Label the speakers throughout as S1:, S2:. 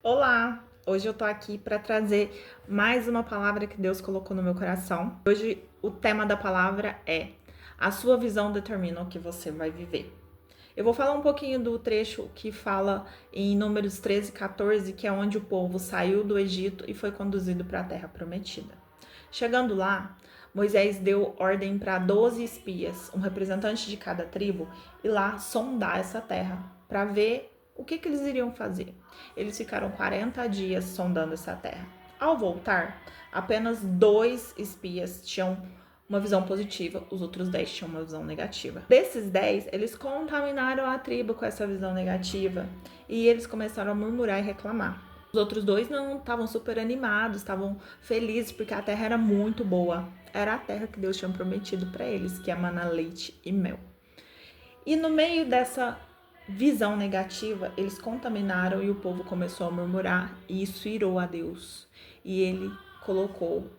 S1: Olá! Hoje eu tô aqui para trazer mais uma palavra que Deus colocou no meu coração. Hoje o tema da palavra é: a sua visão determina o que você vai viver. Eu vou falar um pouquinho do trecho que fala em Números 13 e 14, que é onde o povo saiu do Egito e foi conduzido para a terra prometida. Chegando lá, Moisés deu ordem para 12 espias, um representante de cada tribo, ir lá sondar essa terra para ver o que eles iriam fazer. Eles ficaram 40 dias sondando essa terra. Ao voltar, apenas 2 espias tinham uma visão positiva, os outros 10 tinham uma visão negativa. Desses 10, eles contaminaram a tribo com essa visão negativa e eles começaram a murmurar e reclamar. Os outros 2 não estavam super animados, estavam felizes porque a terra era muito boa. Era a terra que Deus tinha prometido para eles, que é mana, leite e mel. E no meio dessa visão negativa, eles contaminaram e o povo começou a murmurar, e isso irou a Deus. E ele colocou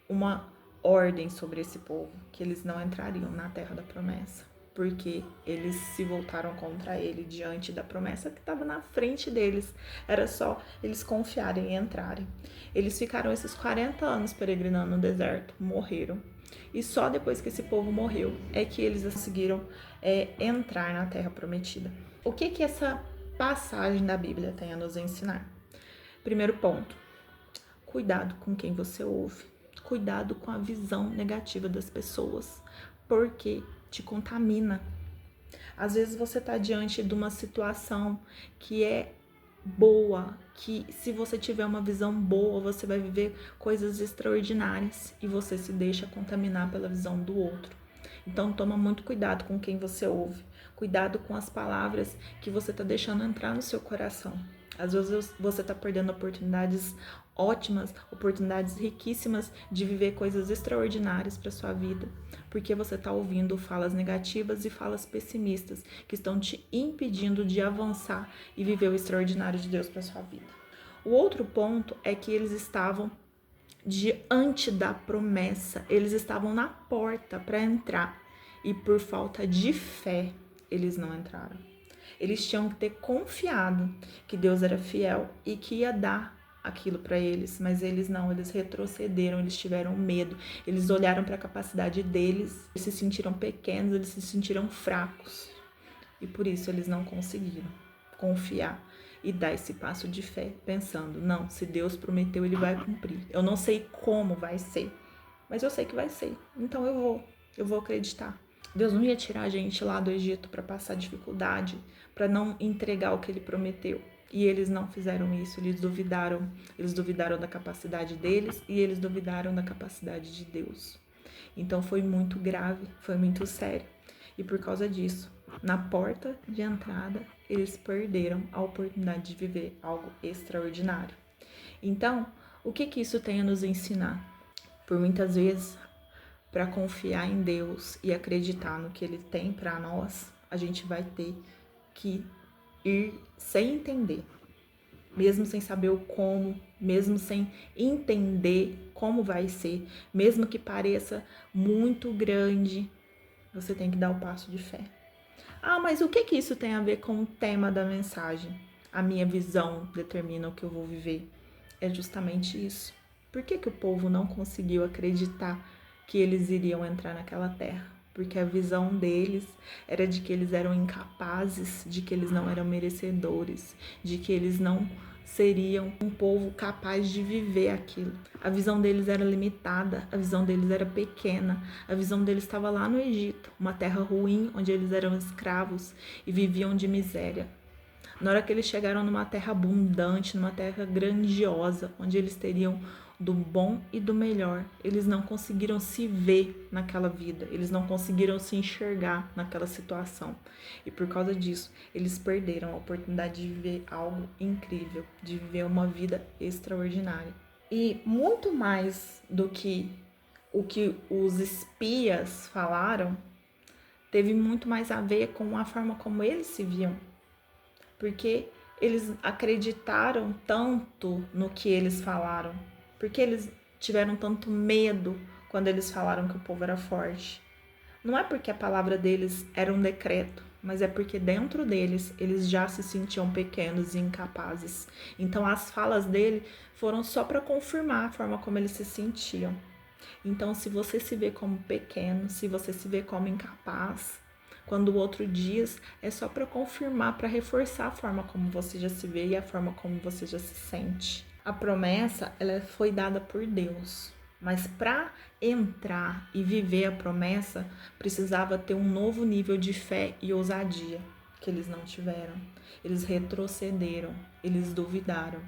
S1: uma ordem sobre esse povo, que eles não entrariam na terra da promessa, porque eles se voltaram contra ele diante da promessa que estava na frente deles. Era só eles confiarem e entrarem. Eles ficaram esses 40 anos peregrinando no deserto, morreram. E só depois que esse povo morreu é que eles conseguiram entrar na terra prometida. O que essa passagem da Bíblia tem a nos ensinar? Primeiro ponto: cuidado com quem você ouve. Cuidado com a visão negativa das pessoas, porque te contamina. Às vezes você está diante de uma situação que é boa, que se você tiver uma visão boa, você vai viver coisas extraordinárias e você se deixa contaminar pela visão do outro. Então toma muito cuidado com quem você ouve. Cuidado com as palavras que você está deixando entrar no seu coração. Às vezes você está perdendo oportunidades ótimas, oportunidades riquíssimas de viver coisas extraordinárias para sua vida, porque você está ouvindo falas negativas e falas pessimistas que estão te impedindo de avançar e viver o extraordinário de Deus para sua vida. O outro ponto é que eles estavam diante da promessa, eles estavam na porta para entrar e por falta de fé eles não entraram. Eles tinham que ter confiado que Deus era fiel e que ia dar aquilo para eles, mas eles não, eles retrocederam, eles tiveram medo, eles olharam para a capacidade deles, eles se sentiram pequenos, eles se sentiram fracos e por isso eles não conseguiram confiar e dar esse passo de fé, pensando: não, se Deus prometeu, ele vai cumprir. Eu não sei como vai ser, mas eu sei que vai ser, então eu vou acreditar. Deus não ia tirar a gente lá do Egito para passar dificuldade, para não entregar o que ele prometeu. E eles não fizeram isso, eles duvidaram da capacidade deles e eles duvidaram da capacidade de Deus. Então foi muito grave, foi muito sério. E por causa disso, na porta de entrada, eles perderam a oportunidade de viver algo extraordinário. Então, o que isso tem a nos ensinar? Por muitas vezes, para confiar em Deus e acreditar no que Ele tem para nós, a gente vai ter que ir sem entender, mesmo sem saber o como, mesmo sem entender como vai ser, mesmo que pareça muito grande, você tem que dar o passo de fé. Ah, mas o que isso tem a ver com o tema da mensagem? A minha visão determina o que eu vou viver. É justamente isso. Por que o povo não conseguiu acreditar que eles iriam entrar naquela terra? Porque a visão deles era de que eles eram incapazes, de que eles não eram merecedores, de que eles não seriam um povo capaz de viver aquilo. A visão deles era limitada, a visão deles era pequena, a visão deles estava lá no Egito, uma terra ruim, onde eles eram escravos e viviam de miséria. Na hora que eles chegaram numa terra abundante, numa terra grandiosa, onde eles teriam do bom e do melhor, eles não conseguiram se ver naquela vida, eles não conseguiram se enxergar naquela situação. E por causa disso, eles perderam a oportunidade de viver algo incrível, de viver uma vida extraordinária. E muito mais do que o que os espias falaram, teve muito mais a ver com a forma como eles se viam. Porque eles acreditaram tanto no que eles falaram. Porque eles tiveram tanto medo quando eles falaram que o povo era forte. Não é porque a palavra deles era um decreto, mas é porque dentro deles eles já se sentiam pequenos e incapazes. Então as falas dele foram só para confirmar a forma como eles se sentiam. Então, se você se vê como pequeno, se você se vê como incapaz, quando o outro diz, é só para confirmar, para reforçar a forma como você já se vê e a forma como você já se sente. A promessa, ela foi dada por Deus, mas para entrar e viver a promessa, precisava ter um novo nível de fé e ousadia, que eles não tiveram. Eles retrocederam, eles duvidaram.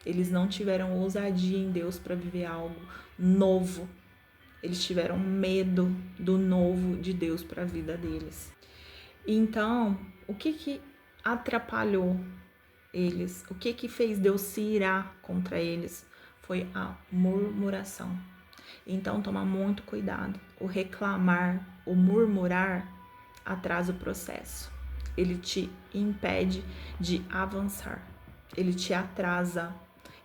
S1: Eles não tiveram ousadia em Deus para viver algo novo. Eles tiveram medo do novo de Deus para a vida deles. Então, o que atrapalhou eles? O que fez Deus se irar contra eles? Foi a murmuração. Então, toma muito cuidado. O reclamar, o murmurar atrasa o processo. Ele te impede de avançar. Ele te atrasa.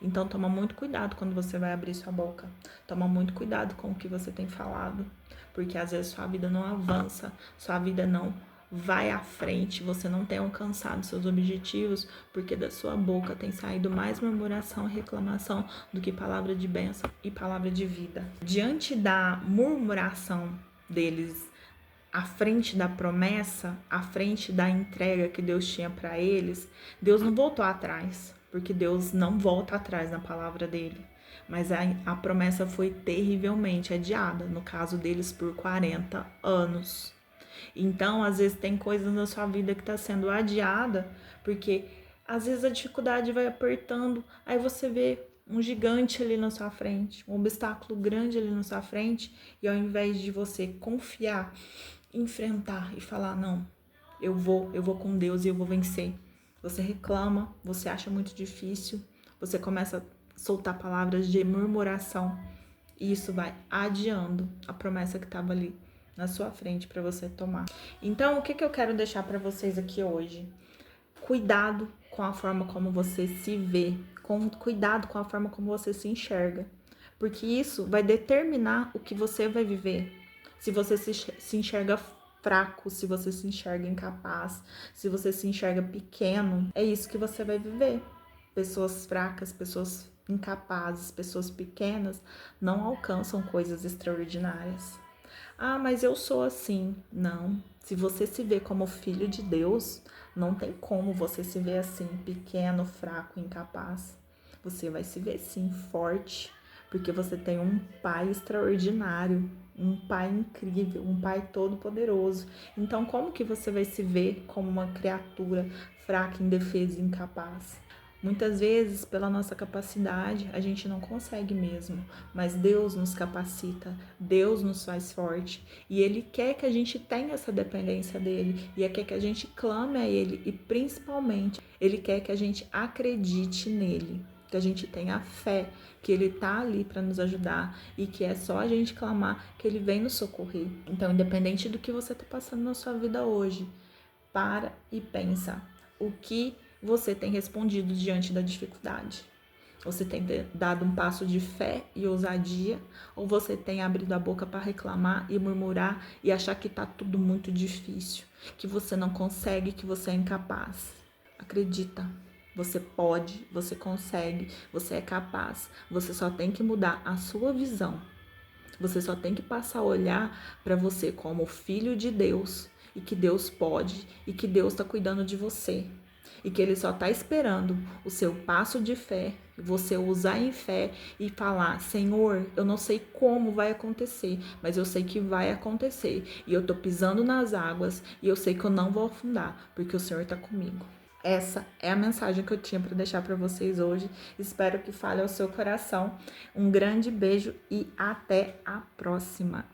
S1: Então, toma muito cuidado quando você vai abrir sua boca. Toma muito cuidado com o que você tem falado. Porque às vezes sua vida não avança, sua vida não vai à frente, você não tem alcançado seus objetivos, porque da sua boca tem saído mais murmuração e reclamação do que palavra de bênção e palavra de vida. Diante da murmuração deles, à frente da promessa, à frente da entrega que Deus tinha para eles, Deus não voltou atrás, porque Deus não volta atrás na palavra dele. Mas a promessa foi terrivelmente adiada, no caso deles por 40 anos. Então, às vezes tem coisas na sua vida que está sendo adiada, porque às vezes a dificuldade vai apertando, aí você vê um gigante ali na sua frente, um obstáculo grande ali na sua frente, e ao invés de você confiar, enfrentar e falar, não, eu vou com Deus e eu vou vencer. Você reclama, você acha muito difícil, você começa a soltar palavras de murmuração, e isso vai adiando a promessa que estava ali na sua frente para você tomar. Então, o que eu quero deixar para vocês aqui hoje? Cuidado com a forma como você se vê, cuidado com a forma como você se enxerga, porque isso vai determinar o que você vai viver. Se você se enxerga fraco, se você se enxerga incapaz, se você se enxerga pequeno, é isso que você vai viver. Pessoas fracas, pessoas incapazes, pessoas pequenas não alcançam coisas extraordinárias. Ah, mas eu sou assim. Não. Se você se vê como filho de Deus, não tem como você se ver assim, pequeno, fraco, incapaz. Você vai se ver sim forte, porque você tem um pai extraordinário, um pai incrível, um pai todo-poderoso. Então, como que você vai se ver como uma criatura fraca, indefesa e incapaz? Muitas vezes, pela nossa capacidade, a gente não consegue mesmo, mas Deus nos capacita, Deus nos faz forte e Ele quer que a gente tenha essa dependência dEle e quer que a gente clame a Ele e, principalmente, Ele quer que a gente acredite nele, que a gente tenha fé que Ele tá ali para nos ajudar e que é só a gente clamar que Ele vem nos socorrer. Então, independente do que você tá passando na sua vida hoje, para e pensa o que você tem respondido diante da dificuldade. Você tem dado um passo de fé e ousadia, ou você tem abrido a boca para reclamar e murmurar e achar que tá tudo muito difícil, que você não consegue, que você é incapaz. Acredita, você pode, você consegue, você é capaz. Você só tem que mudar a sua visão. Você só tem que passar a olhar para você como filho de Deus e que Deus pode e que Deus está cuidando de você. E que Ele só está esperando o seu passo de fé, você usar em fé e falar, Senhor, eu não sei como vai acontecer, mas eu sei que vai acontecer. E eu tô pisando nas águas e eu sei que eu não vou afundar, porque o Senhor está comigo. Essa é a mensagem que eu tinha para deixar para vocês hoje. Espero que fale ao seu coração. Um grande beijo e até a próxima.